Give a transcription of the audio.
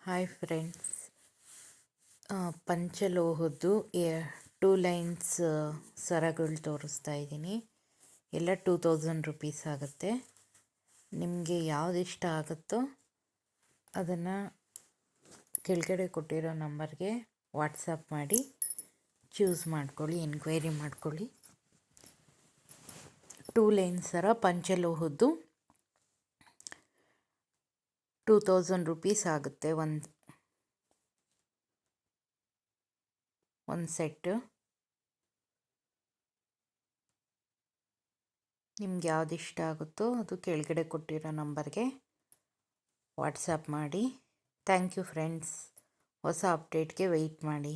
Hi friends, ಪಂಚಲೋಹದ್ದು 2 lines ಸರಗಳು ತೋರಿಸ್ತಾ ಇದ್ದೀನಿ. ಎಲ್ಲ 2000 ರುಪೀಸ್ ಆಗುತ್ತೆ. ನಿಮಗೆ ಯಾವುದು ಇಷ್ಟ ಆಗುತ್ತೋ ಅದನ್ನು ಕೆಳಗಡೆ ಕೊಟ್ಟಿರೋ ನಂಬರ್ಗೆ ವಾಟ್ಸಪ್ ಮಾಡಿ ಚೂಸ್ ಮಾಡ್ಕೊಳ್ಳಿ, ಎನ್ಕ್ವೈರಿ ಮಾಡ್ಕೊಳ್ಳಿ. 2 ಲೈನ್ ಸರ ಪಂಚಲೋಹದ್ದು 2000 ರುಪೀಸ್ ಆಗುತ್ತೆ ಒಂದು ಸೆಟ್ಟು. ನಿಮ್ಗೆ ಯಾವ್ದು ಇಷ್ಟ ಆಗುತ್ತೋ ಅದು ಕೆಳಗಡೆ ಕೊಟ್ಟಿರೋ ನಂಬರ್ಗೆ ವಾಟ್ಸಪ್ ಮಾಡಿ. Thank you friends. ಹೊಸ ಅಪ್ಡೇಟ್ಗೆ ವೆಯ್ಟ್ ಮಾಡಿ.